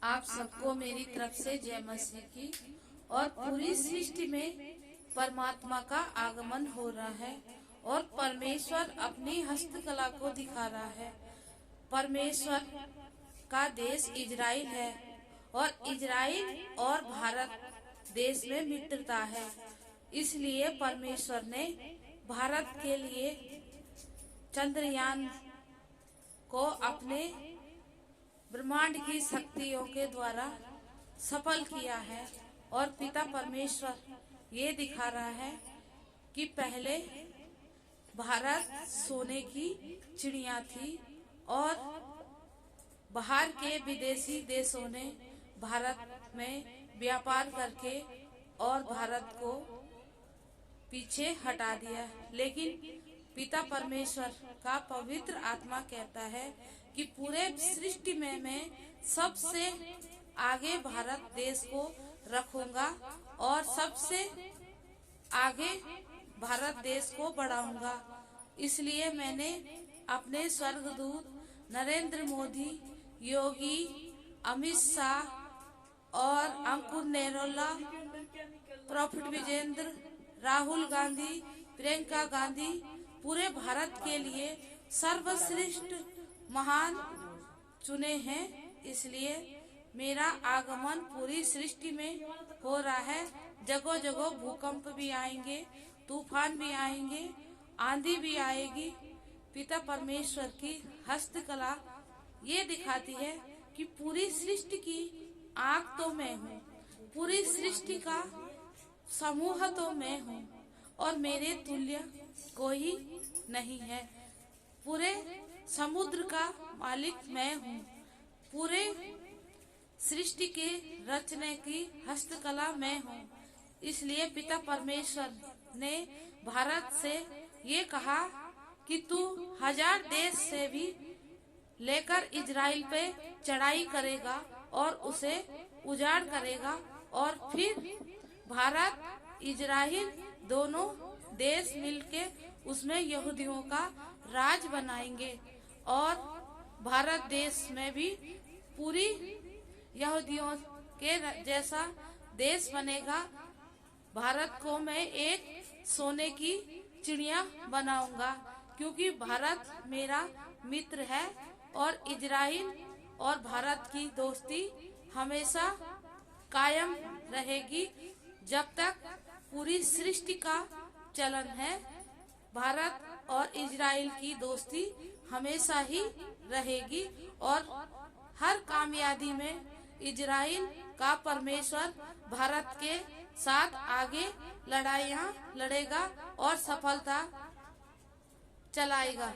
आप सबको मेरी तरफ से जय मसीह की। और पूरी सृष्टि में परमात्मा का आगमन हो रहा है और परमेश्वर अपनी हस्तकला को दिखा रहा है। परमेश्वर का देश इजराइल है और इजराइल और भारत देश में मित्रता है। इसलिए परमेश्वर ने भारत के लिए चंद्रयान को अपने ब्रह्मांड की शक्तियों के द्वारा सफल किया है। और पिता परमेश्वर ये दिखा रहा है कि पहले भारत सोने की चिड़िया थी और बाहर के विदेशी देशों ने भारत में व्यापार करके और भारत को पीछे हटा दिया। लेकिन पिता परमेश्वर का पवित्र आत्मा कहता है कि पूरे सृष्टि में मैं सबसे आगे भारत देश को रखूंगा और सबसे आगे भारत देश को बढ़ाऊंगा। इसलिए मैंने अपने स्वर्गदूत नरेंद्र मोदी, योगी, अमित शाह और अंकुर नेरोला, प्रॉफिट विजेंद्र, राहुल गांधी, प्रियंका गांधी पूरे भारत के लिए सर्वश्रेष्ठ महान चुने हैं। इसलिए मेरा आगमन पूरी सृष्टि में हो रहा है। जगह जगह भूकंप भी आएंगे, तूफान भी आएंगे, आंधी भी आएगी। पिता परमेश्वर की हस्तकला ये दिखाती है कि पूरी सृष्टि की आँख तो मैं हूँ, पूरी सृष्टि का समूह तो मैं हूँ और मेरे तुल्य कोई नहीं है। पूरे समुद्र का मालिक मैं हूँ, पूरे सृष्टि के रचने की हस्तकला मैं हूँ। इसलिए पिता परमेश्वर ने भारत से ये कहा कि तू 1000 देश से भी लेकर इजराइल पे चढ़ाई करेगा और उसे उजाड़ करेगा और फिर भारत इजराइल दोनों देश मिलके उसमें यहूदियों का राज बनाएंगे और भारत देश में भी पूरी यहूदियों के जैसा देश बनेगा। भारत को मैं एक सोने की चिड़िया बनाऊंगा क्योंकि भारत मेरा मित्र है और इजराइल और भारत की दोस्ती हमेशा कायम रहेगी जब तक पूरी सृष्टि का चलन है। भारत और इजराइल की दोस्ती हमेशा ही रहेगी और हर कामयाबी में इजराइल का परमेश्वर भारत के साथ आगे लड़ाइयाँ लड़ेगा और सफलता चलाएगा।